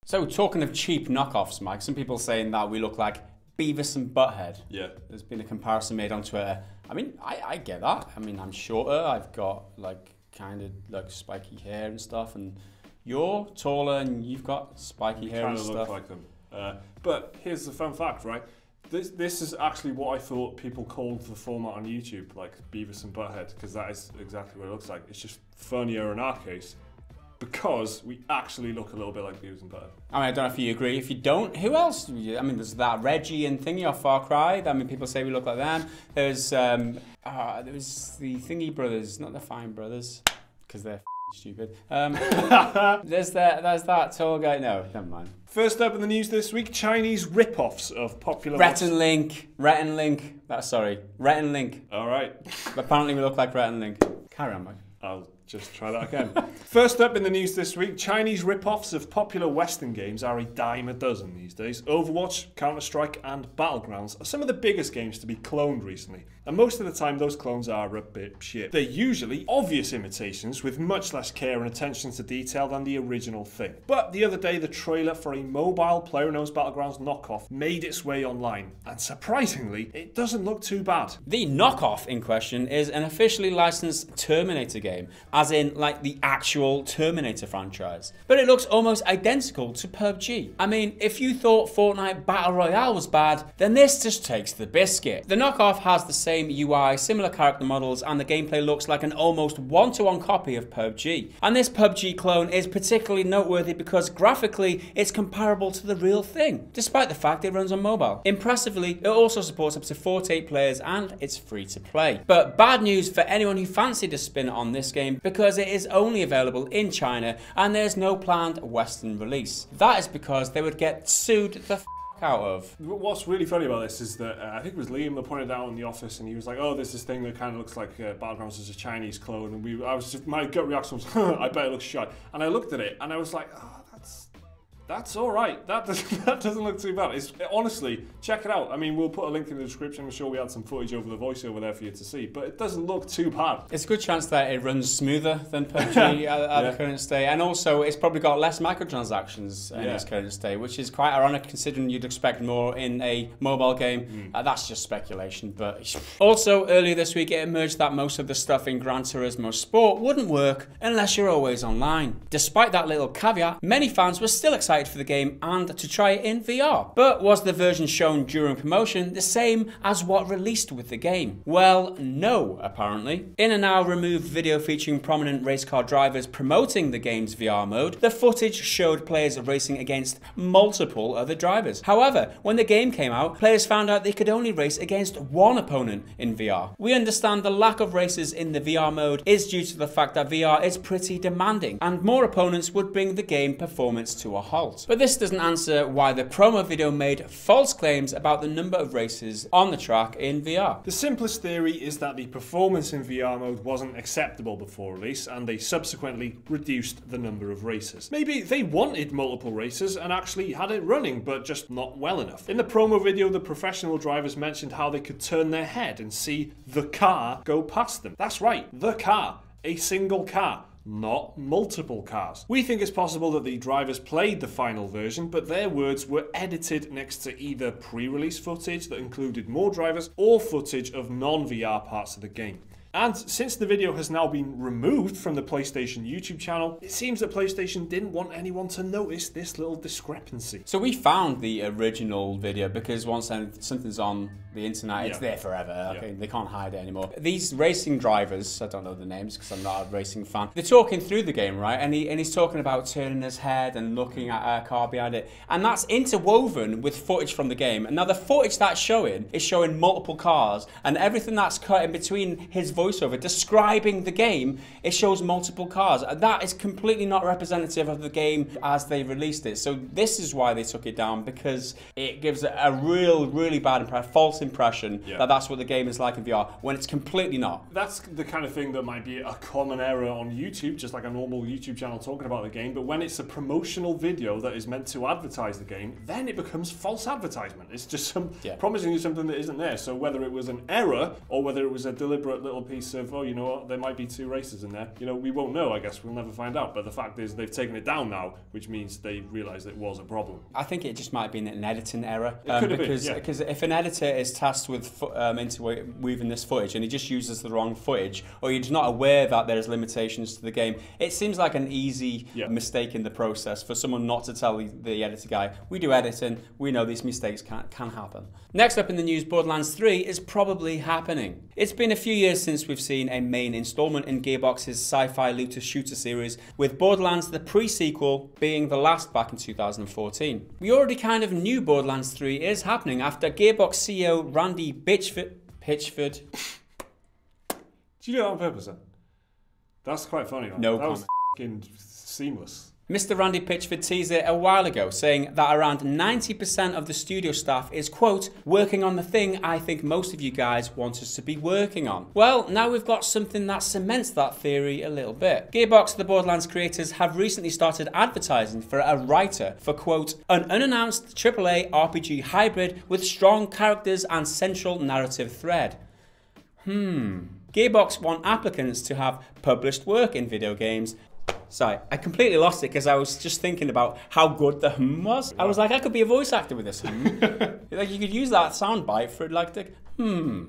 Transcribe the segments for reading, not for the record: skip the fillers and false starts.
So talking of cheap knockoffs, Mike, some people saying that we look like Beavis and Butthead. Yeah. There's been a comparison made on Twitter. I mean, I get that. I mean, I'm shorter. I've got like kind of like spiky hair and stuff, and you're taller and you've got spiky hair and stuff. Kind of look like them. But here's the fun fact, right? This is actually what I thought people called the format on YouTube, like Beavis and Butthead, because that is exactly what it looks like. It's just funnier in our case, because we actually look a little bit like Beavis and Butthead. I mean, I don't know if you agree. If you don't, who else? I mean, there's that Reggie and Thingy off Far Cry. I mean, people say we look like them. There was the Thingy brothers, not the Fine brothers, because they're stupid. There's that tall guy. No, never mind. First up in the news this week, Chinese rip-offs of popular... Rhett and Link. Sorry, Rhett and Link. All right. Apparently we look like Rhett and Link. Carry on, Mike. I'll just try that again. First up in the news this week, Chinese rip-offs of popular Western games are a dime a dozen these days. Overwatch, Counter-Strike and Battlegrounds are some of the biggest games to be cloned recently, and most of the time those clones are a bit shit. They're usually obvious imitations with much less care and attention to detail than the original thing. But the other day the trailer for a mobile PlayerUnknown's Battlegrounds knockoff made its way online, and surprisingly it doesn't look too bad. The knockoff in question is an officially licensed Terminator game, as in like the actual Terminator franchise. But it looks almost identical to PUBG. I mean, if you thought Fortnite Battle Royale was bad, then this just takes the biscuit. The knockoff has the same UI, similar character models, and the gameplay looks like an almost one-to-one copy of PUBG. And this PUBG clone is particularly noteworthy because graphically it's comparable to the real thing, despite the fact it runs on mobile. Impressively, it also supports up to 48 players and it's free to play. But bad news for anyone who fancied a spin on this game, because it is only available in China and there's no planned Western release. That is because they would get sued the f out of. What's really funny about this is that I think it was Liam that pointed out in the office, and he was like, "Oh, there's this thing that kind of looks like Battlegrounds is a Chinese clone," and my gut reaction was, "I bet it looks shite." And I looked at it and I was like, "Oh, that's all right. That doesn't look too bad." Honestly, check it out. I mean, we'll put a link in the description. I'm sure we had some footage over the voiceover there for you to see, but it doesn't look too bad. It's a good chance that it runs smoother than PUBG at the current state, and also it's probably got less microtransactions in its current state, which is quite ironic considering you'd expect more in a mobile game. That's just speculation, but also earlier this week it emerged that most of the stuff in Gran Turismo Sport wouldn't work unless you're always online. Despite that little caveat, many fans were still excited for the game and to try it in VR. But was the version shown during promotion the same as what released with the game? Well, no, apparently. In a now removed video featuring prominent race car drivers promoting the game's VR mode, the footage showed players racing against multiple other drivers. However, when the game came out, players found out they could only race against one opponent in VR. We understand the lack of races in the VR mode is due to the fact that VR is pretty demanding, and more opponents would bring the game performance to a halt. But this doesn't answer why the promo video made false claims about the number of races on the track in VR. The simplest theory is that the performance in VR mode wasn't acceptable before release, and they subsequently reduced the number of races. Maybe they wanted multiple races and actually had it running, but just not well enough. In the promo video, the professional drivers mentioned how they could turn their head and see the car go past them. That's right, the car. A single car. Not multiple cars. We think it's possible that the drivers played the final version, but their words were edited next to either pre-release footage that included more drivers or footage of non-VR parts of the game. And since the video has now been removed from the PlayStation YouTube channel, it seems that PlayStation didn't want anyone to notice this little discrepancy. So we found the original video because once something's on the internet, it's there forever. Okay, they can't hide it anymore. These racing drivers, I don't know the names because I'm not a racing fan, they're talking through the game, right? And he's talking about turning his head and looking at a car behind it. And that's interwoven with footage from the game. And now the footage that's showing is showing multiple cars, and everything that's cut in between his voiceover describing the game, it shows multiple cars. That is completely not representative of the game as they released it. So this is why they took it down, because it gives a really bad impression, false impression that that's what the game is like in VR, when it's completely not. That's the kind of thing that might be a common error on YouTube, just like a normal YouTube channel talking about the game, but when it's a promotional video that is meant to advertise the game, then it becomes false advertisement. It's just promising you something that isn't there. So whether it was an error or whether it was a deliberate little piece piece of, oh, you know what, there might be 2 races in there. You know, we won't know, I guess, we'll never find out. But the fact is they've taken it down now, which means they realised it was a problem. I think it just might have been an editing error. It could have been, yeah. Because if an editor is tasked with interweaving this footage and he just uses the wrong footage, or you're just not aware that there's limitations to the game, it seems like an easy mistake in the process for someone not to tell the editor guy, we do editing, we know these mistakes can happen. Next up in the news, Borderlands 3 is probably happening. It's been a few years since we've seen a main installment in Gearbox's sci-fi looter shooter series, with Borderlands the pre-sequel being the last back in 2014. We already kind of knew Borderlands 3 is happening after Gearbox CEO Randy Pitchford. Did you do that on purpose then? That's quite funny. Man. No that comment. was f***ing seamless. Mr. Randy Pitchford teased it a while ago, saying that around 90% of the studio staff is, quote, working on the thing I think most of you guys want us to be working on. Well, now we've got something that cements that theory a little bit. Gearbox, the Borderlands creators, have recently started advertising for a writer for, quote, an unannounced AAA RPG hybrid with strong characters and central narrative thread. Gearbox want applicants to have published work in video games. Sorry, I completely lost it because I was just thinking about how good the hum was. I was like, I could be a voice actor with this hum. Like, you could use that soundbite for like the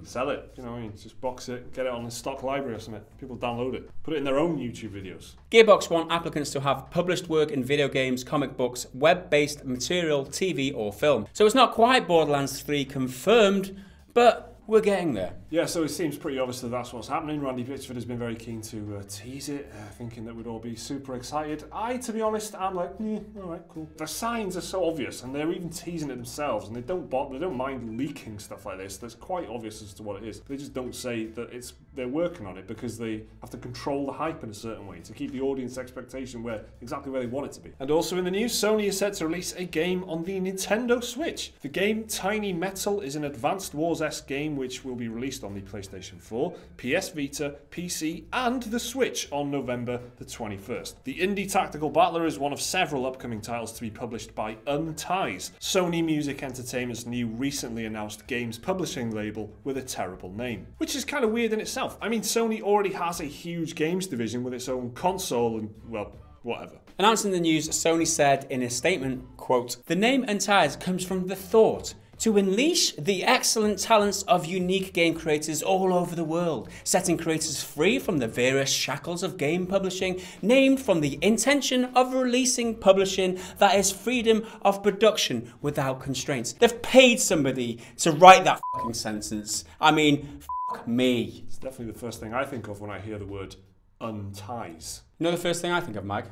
Sell it, you know what I mean? Just box it, get it on the stock library or something. People download it. Put it in their own YouTube videos. Gearbox want applicants to have published work in video games, comic books, web-based material, TV or film. So it's not quite Borderlands 3 confirmed, but we're getting there. Yeah, so it seems pretty obvious that that's what's happening. Randy Pitchford has been very keen to tease it, thinking that we'd all be super excited. To be honest, I'm like, all right, cool. The signs are so obvious, and they're even teasing it themselves, and they don't mind leaking stuff like this. That's quite obvious as to what it is. They just don't say that they're working on it because they have to control the hype in a certain way to keep the audience expectation exactly where they want it to be. And also in the news, Sony is set to release a game on the Nintendo Switch. The game Tiny Metal is an Advanced Wars-esque game which will be released on the PlayStation 4, PS Vita, PC and the Switch on November the 21st. The indie tactical battler is one of several upcoming titles to be published by Unties, Sony Music Entertainment's new recently announced games publishing label with a terrible name. Which is kind of weird in itself. I mean, Sony already has a huge games division with its own console and, well, whatever. Announcing the news, Sony said in a statement, quote, the name Unties comes from the thought to unleash the excellent talents of unique game creators all over the world, setting creators free from the various shackles of game publishing, named from the intention of releasing publishing that is freedom of production without constraints. They've paid somebody to write that fucking sentence. I mean, fuck me. It's definitely the first thing I think of when I hear the word unties. You know the first thing I think of, Mike?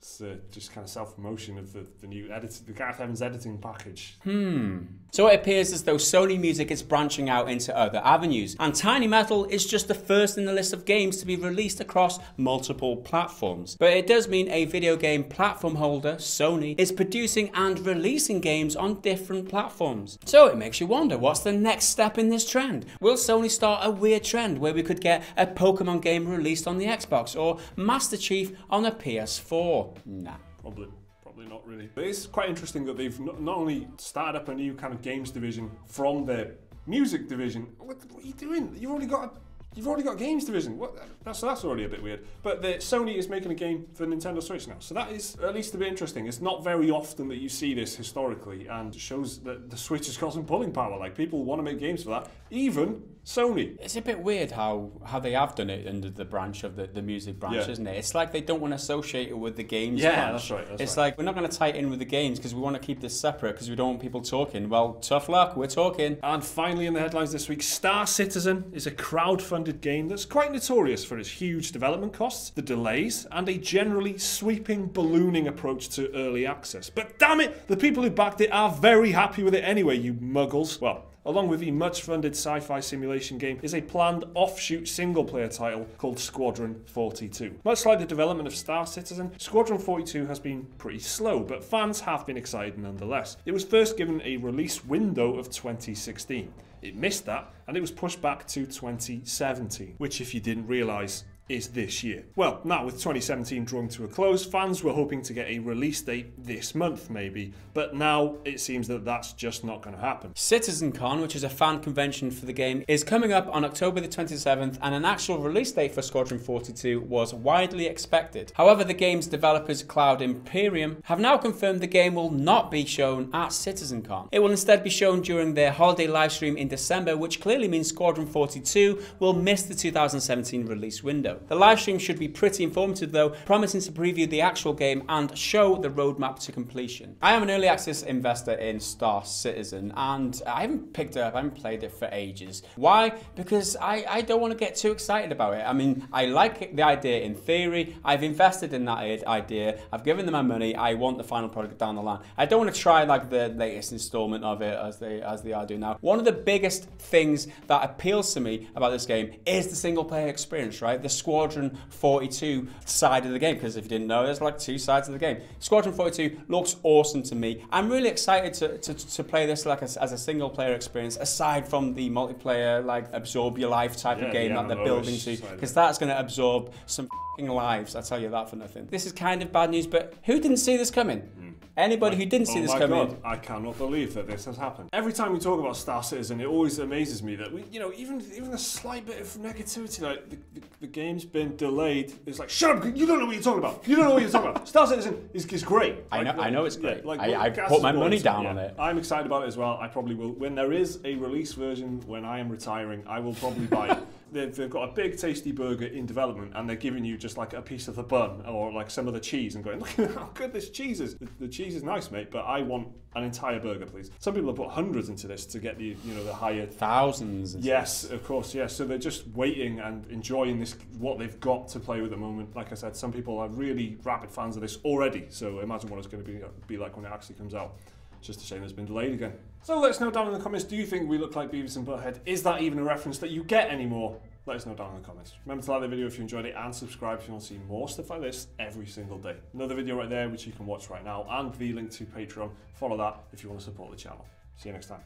It's just kind of self-promotion of the new the Gareth Evans editing package. So it appears as though Sony Music is branching out into other avenues, and Tiny Metal is just the first in the list of games to be released across multiple platforms. But it does mean a video game platform holder, Sony, is producing and releasing games on different platforms. So it makes you wonder, what's the next step in this trend? Will Sony start a weird trend where we could get a Pokemon game released on the Xbox or Master Chief on a PS4? Nah. Probably not really. But it's quite interesting that they've not only started up a new kind of games division from their music division. What are you doing? You've already got a games division. That's already a bit weird. But Sony is making a game for the Nintendo Switch now. So that is at least a bit interesting. It's not very often that you see this historically, and it shows that the Switch has got some pulling power. Like, people want to make games for that. Even Sony. It's a bit weird how they have done it under the branch of the music branch, isn't it? It's like they don't want to associate it with the games branch. That's right. It's like, we're not going to tie it in with the games because we want to keep this separate because we don't want people talking. Well, tough luck, we're talking. And finally in the headlines this week, Star Citizen is a crowd-funded game that's quite notorious for its huge development costs, the delays, and a generally sweeping, ballooning approach to early access. But damn it, the people who backed it are very happy with it anyway, you muggles. Well, along with the much-funded sci-fi simulation game is a planned offshoot single-player title called Squadron 42. Much like the development of Star Citizen, Squadron 42 has been pretty slow, but fans have been excited nonetheless. It was first given a release window of 2016. It missed that, and it was pushed back to 2017, which, if you didn't realise, is this year. Well, now with 2017 drawing to a close, fans were hoping to get a release date this month maybe, but now it seems that that's just not going to happen. CitizenCon, which is a fan convention for the game, is coming up on October the 27th, and an actual release date for Squadron 42 was widely expected. However, the game's developers, Cloud Imperium, have now confirmed the game will not be shown at CitizenCon. It will instead be shown during their holiday livestream in December, which clearly means Squadron 42 will miss the 2017 release window. The livestream should be pretty informative though, promising to preview the actual game and show the roadmap to completion. I am an early access investor in Star Citizen, and I haven't picked it up, I haven't played it for ages. Why? Because I don't want to get too excited about it. I mean, I like the idea in theory, I've invested in that idea, I've given them my money, I want the final product down the line. I don't want to try like the latest installment of it as they are doing now. One of the biggest things that appeals to me about this game is the single player experience, right? The Squadron 42 side of the game, because if you didn't know, there's like two sides of the game. Squadron 42 looks awesome to me. I'm really excited to play this like as a single player experience, aside from the multiplayer, like absorb your life type of game that they're building to, because that's going to absorb some lives, I tell you that for nothing. This is kind of bad news, but who didn't see this coming? Anybody who didn't see this coming? God, I cannot believe that this has happened. Every time we talk about Star Citizen, it always amazes me that we, even a slight bit of negativity, like the game's been delayed. It's like, shut up! You don't know what you're talking about. You don't know what you're talking about. Star Citizen is great. I know it's great. Yeah, I put my money down on it. I'm excited about it as well. I probably will. When there is a release version, when I am retiring, I will probably buy it. They've got a big tasty burger in development, and they're giving you just like a piece of the bun or like some of the cheese and going, look at how good this cheese is. The cheese is nice, mate, but I want an entire burger, please. Some people have put hundreds into this to get the the higher thousands. Yes, of course, yes. So they're just waiting and enjoying this, what they've got to play with at the moment. Like I said, some people are really rabid fans of this already. So imagine what it's going to be like when it actually comes out. It's just a shame it's been delayed again. So let us know down in the comments, do you think we look like Beavis and Butthead? Is that even a reference that you get anymore? Let us know down in the comments. Remember to like the video if you enjoyed it, and subscribe if you want to see more stuff like this every single day. Another video right there which you can watch right now, and the link to Patreon. Follow that if you want to support the channel. See you next time.